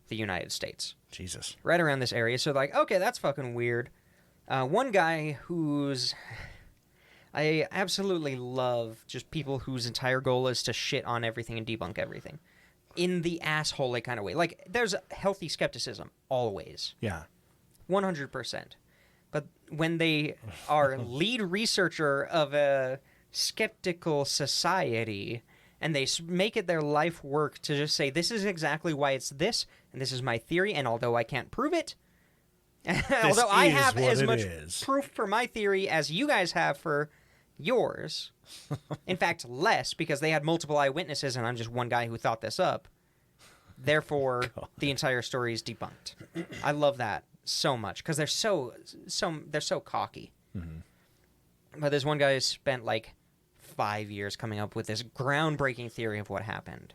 the United States. Jesus. Right around this area. So okay, that's fucking weird. One guy I absolutely love just people whose entire goal is to shit on everything and debunk everything. In the asshole kind of way. There's healthy skepticism, always. Yeah. 100%. But when they are lead researcher of a skeptical society and they make it their life work to just say, this is exactly why it's this, and this is my theory, and although I can't prove it, although I have as much proof for my theory as you guys have for yours, in fact, less, because they had multiple eyewitnesses and I'm just one guy who thought this up, therefore, the entire story is debunked. I love that so much because they're so cocky. Mm-hmm. But this one guy spent 5 years coming up with this groundbreaking theory of what happened.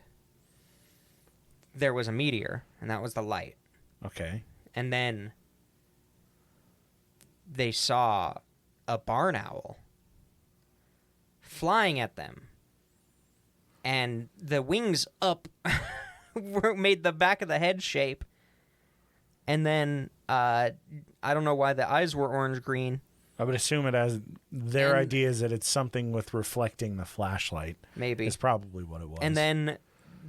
There was a meteor, and that was the light. Okay. And then they saw a barn owl flying at them. And the wings up made the back of the head shape. And then I don't know why the eyes were orange-green. I would assume it has their idea is that it's something with reflecting the flashlight. Maybe. Is probably what it was. And then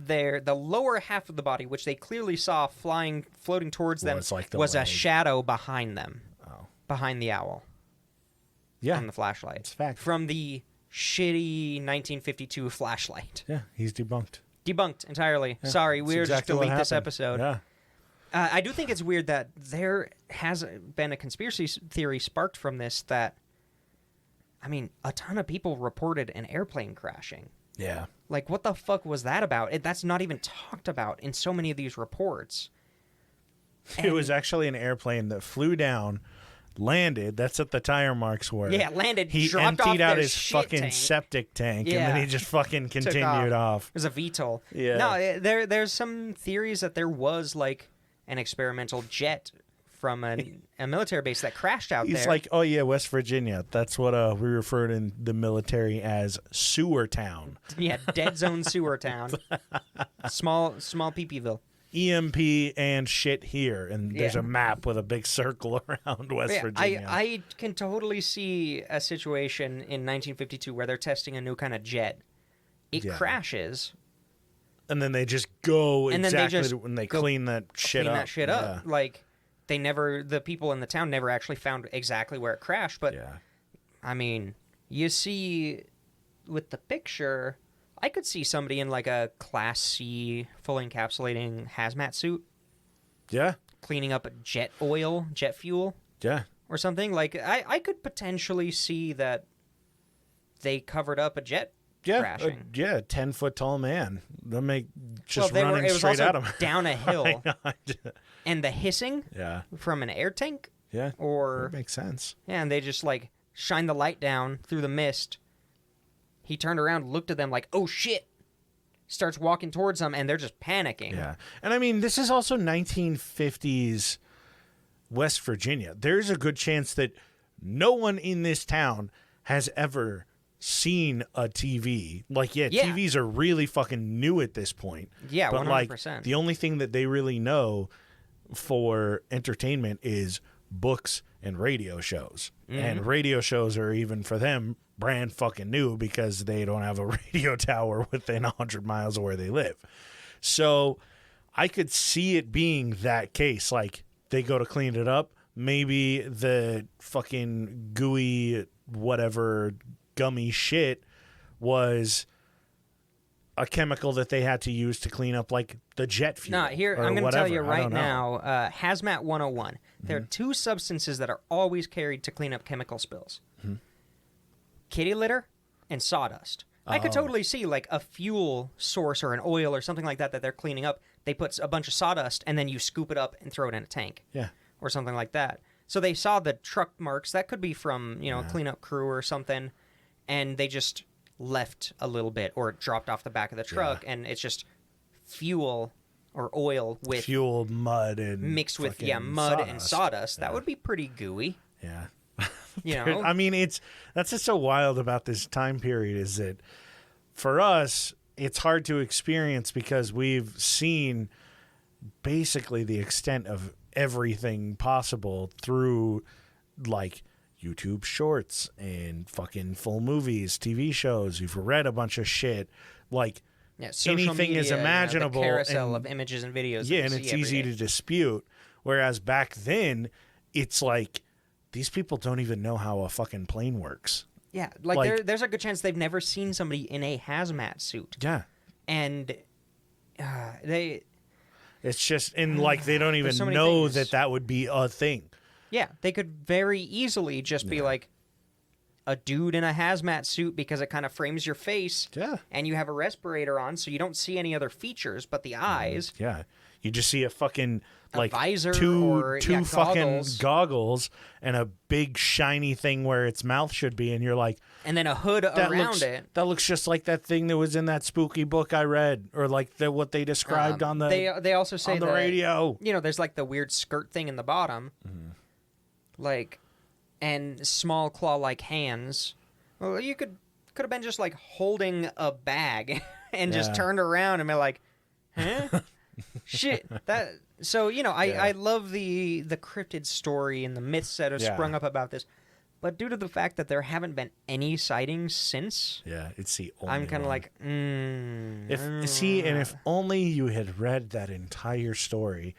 the lower half of the body, which they clearly saw floating towards them, like was a leg. shadow behind them. Oh. Behind the owl. Yeah. On the flashlight. It's fact. From the shitty 1952 flashlight. Yeah, he's debunked. Debunked entirely. Yeah, Sorry, we're exactly just what delete this happened. episode. Yeah. I do think it's weird that there has been a conspiracy theory sparked from this that, I mean, a ton of people reported an airplane crashing. Yeah. Like, what the fuck was that about? That's not even talked about in so many of these reports. It was actually an airplane that flew down, landed. That's what the tire marks were. Yeah, landed, He dropped emptied off out their his shit fucking tank. septic tank, and Yeah. then he just fucking continued off. It was a VTOL. Yeah. No, there's some theories that there was, like, an experimental jet from a military base that crashed out there. He's like, oh, yeah, West Virginia. That's what we referred in the military as sewer town. Yeah, dead zone sewer town. Small PPville. EMP and shit here. And there's Yeah. a map with a big circle around West Virginia. I can totally see a situation in 1952 where they're testing a new kind of jet. It Yeah. crashes. And then they just go And then they exactly just when they go clean that shit up. up. Like, the people in the town never actually found exactly where it crashed. But, Yeah. I mean, you see with the picture, I could see somebody in like a Class C full encapsulating hazmat suit Yeah. cleaning up jet fuel Yeah. or something. Like, I could potentially see that they covered up a jet Yeah, crashing. 10-foot tall man. They'll make just It running was straight also at him. down a hill. I know. And the hissing Yeah, from an air tank, yeah. or That makes sense. yeah, and they just like shine the light down through the mist. He turned around, looked at them like, "Oh shit!" Starts walking towards them, and they're just panicking. Yeah, and I mean, this is also 1950s West Virginia. There's a good chance that no one in this town has ever seen a TV. Like, yeah, Yeah. TVs are really fucking new at this point. Yeah, but 100%. like the only thing that they really know for entertainment is books and radio shows. And radio shows are, even for them, brand fucking new because they don't have a radio tower within 100 miles of where they live. So I could see it being that case. Like, they go to clean it up. Maybe the fucking gooey whatever gummy shit was a chemical that they had to use to clean up, like, the jet fuel. No, here, or I'm going to tell whatever. you I right don't know. now, Hazmat 101. There are two substances that are always carried to clean up chemical spills. Kitty litter and sawdust. I could totally see, like, a fuel source or an oil or something like that they're cleaning up. They put a bunch of sawdust, and then you scoop it up and throw it in a tank. Yeah. Or something like that. So they saw the truck marks. That could be from, a cleanup crew or something. And they just left a little bit, or it dropped off the back of the truck, and it's just fuel or oil with Fuel, mud, and mixed with fucking mud and sawdust. Yeah. That would be pretty gooey. Yeah. You know, I mean, that's just so wild about this time period is that for us, it's hard to experience because we've seen basically the extent of everything possible through, like, YouTube shorts and fucking full movies, TV shows. You've read a bunch of shit. Like, yeah, social anything is media, imaginable. the carousel and- of images and videos. yeah, that and we it's see every easy day. to dispute. Whereas back then, it's like, these people don't even know how a fucking plane works. Yeah, like- there's a good chance they've never seen somebody in a hazmat suit, Yeah. and they. It's just, and like, they don't even so many know things. that would be a thing. Yeah, they could very easily just be like, a dude in a hazmat suit because it kind of frames your face. Yeah. And you have a respirator on, so you don't see any other features but the eyes. Yeah. You just see a fucking like visor two or, fucking goggles and a big shiny thing where its mouth should be, and you're like, and then a hood around it. That looks just like that thing that was in that spooky book I read, or like what they described on the they also say on the that, radio. You know, there's like the weird skirt thing in the bottom, like, and small claw-like hands. Well, you could have been just like holding a bag and just turned around and been like, huh? Shit, that. So, you know, I love the cryptid story and the myths that have sprung up about this, but due to the fact that there haven't been any sightings since, it's the only I'm kind of one. like, if only you had read that entire story,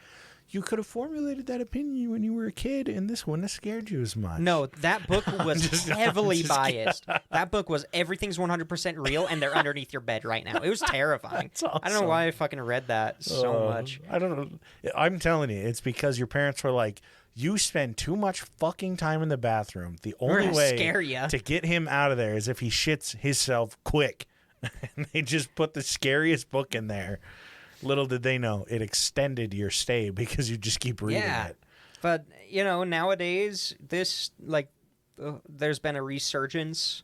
you could have formulated that opinion when you were a kid, and this wouldn't have scared you as much. No, that book was heavily biased. That book was everything's 100% real, and they're underneath your bed right now. It was terrifying. Awesome. I don't know why I fucking read that so much. I don't know. I'm telling you, it's because your parents were like, you spend too much fucking time in the bathroom. The only way scare ya. to get him out of there is if he shits himself quick. And they just put the scariest book in there. Little did they know, it extended your stay because you just keep reading it. But, you know, nowadays, this, like, there's been a resurgence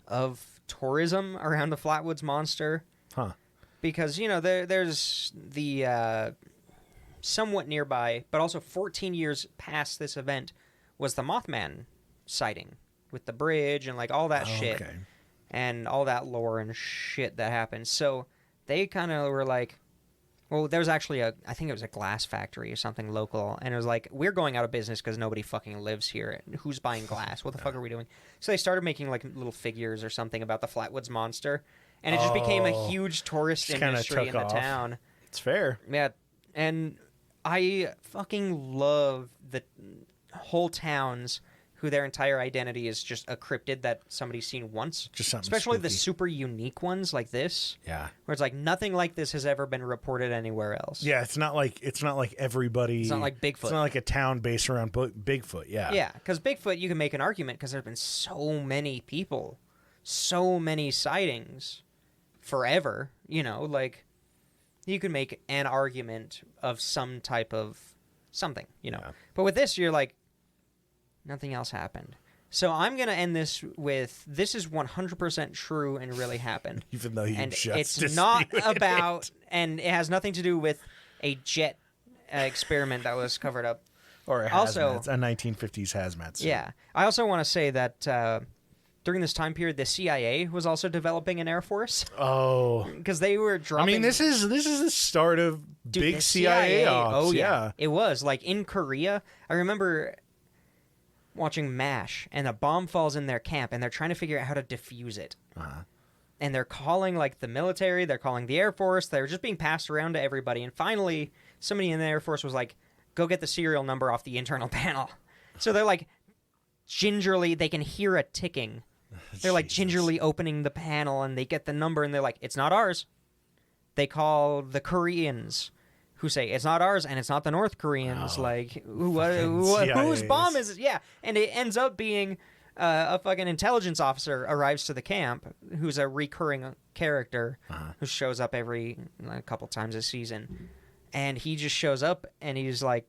of tourism around the Flatwoods Monster. Huh. Because, you know, there's the somewhat nearby, but also 14 years past this event, was the Mothman sighting with the bridge and, like, all that shit. Okay. And all that lore and shit that happened. So they kind of were like, well, there was actually I think it was a glass factory or something local, and it was like, we're going out of business because nobody fucking lives here. Who's buying glass? What the fuck are we doing? So they started making like little figures or something about the Flatwoods Monster, and it just became a huge tourist industry in the town. It's fair. Yeah, and I fucking love the whole towns who their entire identity is just a cryptid that somebody's seen once. Just something especially spooky. the super unique ones like this. Yeah. Where it's like nothing like this has ever been reported anywhere else. Yeah, it's not like everybody. It's not like Bigfoot. It's not like a town based around Bigfoot. Yeah. Yeah, because Bigfoot, you can make an argument because there have been so many people, so many sightings, forever. You know, like you can make an argument of some type of something. You know, but with this, you're like, nothing else happened. So I'm going to end this with, this is 100% true and really happened. Even though you and just it's not disputed about, it. and it has nothing to do with a jet experiment that was covered up. Or a hazmat, a 1950s hazmat suit. Yeah. I also want to say that during this time period, the CIA was also developing an air force. Oh. Because they were dropping... I mean, this is the start of big the CIA ops. Oh, yeah. It was. Like, in Korea, I remember watching MASH, and a bomb falls in their camp, and they're trying to figure out how to defuse it. Uh-huh. And they're calling, like, the military, they're calling the Air Force, they're just being passed around to everybody, and finally, somebody in the Air Force was like, go get the serial number off the internal panel. So they're, like, gingerly, they can hear a ticking. They're, like, gingerly opening the panel, and they get the number, and they're like, it's not ours. They call the Koreans, who say, it's not ours, and it's not the North Koreans. Like, whose bomb is it? Yeah, and it ends up being a fucking intelligence officer arrives to the camp, who's a recurring character who shows up every a couple times a season. And he just shows up, and he's like,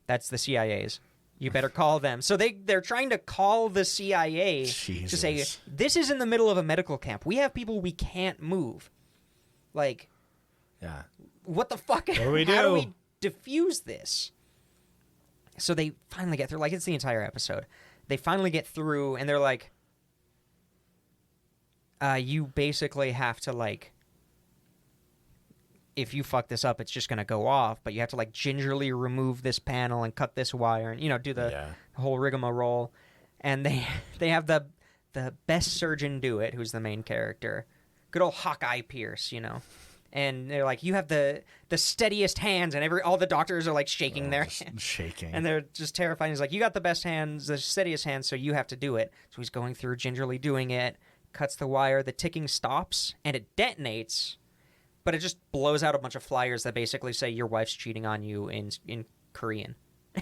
that's the CIA's. You better call them. So they're trying to call the CIA to say, this is in the middle of a medical camp. We have people we can't move. Like, yeah. What the fuck? What do we do? How do we diffuse this? So they finally get through. Like, it's the entire episode. They finally get through, and they're like, you basically have to, like, if you fuck this up, it's just going to go off, but you have to, like, gingerly remove this panel and cut this wire and, you know, do the whole rigmarole. And they have the best surgeon do it, who's the main character. Good old Hawkeye Pierce, you know. And they're like, you have the steadiest hands, and all the doctors are like shaking their hands. Shaking. And they're just terrified. He's like, you got the best hands, the steadiest hands, so you have to do it. So he's going through gingerly doing it, cuts the wire, the ticking stops, and it detonates, but it just blows out a bunch of flyers that basically say your wife's cheating on you in Korean.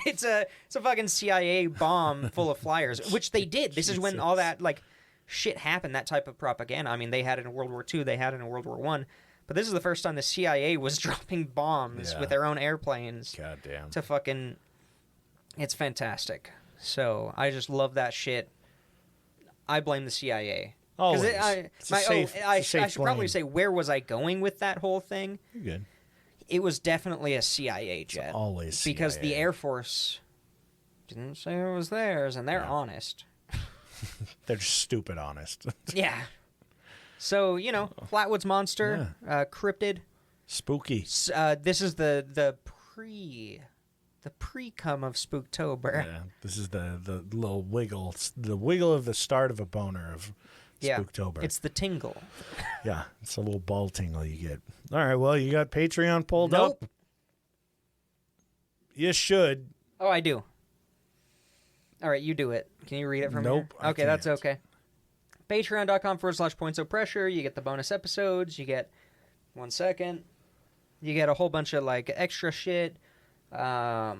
It's a fucking CIA bomb full of flyers, which they did. This is when all that, like, shit happened, that type of propaganda. I mean, they had it in World War II, they had it in World War I, but this is the first time the CIA was dropping bombs with their own airplanes. Goddamn. To fucking... It's fantastic. So, I just love that shit. I blame the CIA. Always. I should probably say, where was I going with that whole thing? You're good. It was definitely a CIA jet. It's always CIA. Because the Air Force didn't say it was theirs, and they're honest. They're just stupid honest. Yeah. So, Flatwoods Monster, Cryptid. Spooky. This is the pre-cum of Spooktober. Yeah, this is the little wiggle. It's the wiggle of the start of a boner of Spooktober. It's the tingle. Yeah, it's a little ball tingle you get. All right, well, you got Patreon pulled up? You should. Oh, I do. All right, you do it. Can you read it from here? Okay, that's okay. Patreon.com/points of pressure. You get the bonus episodes. You get 1 second. You get a whole bunch of extra shit. But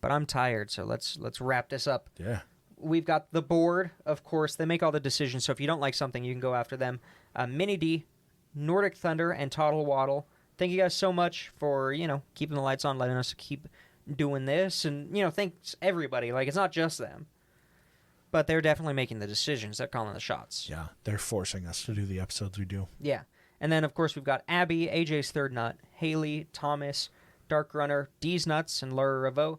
I'm tired, so let's wrap this up. Yeah. We've got the board, of course. They make all the decisions, so if you don't like something, you can go after them. Mini D, Nordic Thunder, and Toddle Waddle. Thank you guys so much for, keeping the lights on, letting us keep doing this. And, thanks everybody. It's not just them. But they're definitely making the decisions. They're calling the shots. Yeah, they're forcing us to do the episodes we do. Yeah. And then, of course, we've got Abby, AJ's Third Nut, Haley, Thomas, Dark Runner, D's Nuts, and Laura Revo.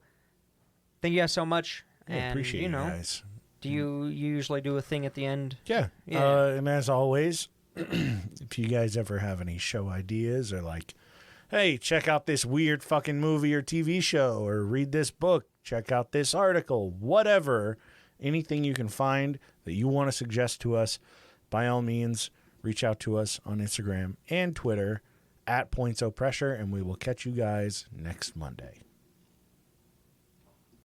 Thank you guys so much. I appreciate you guys. Do you usually do a thing at the end? Yeah. And as always, if you guys ever have any show ideas or hey, check out this weird fucking movie or TV show or read this book, check out this article, whatever, anything you can find that you want to suggest to us, by all means, reach out to us on Instagram and Twitter @PointsOfPressure, and we will catch you guys next Monday.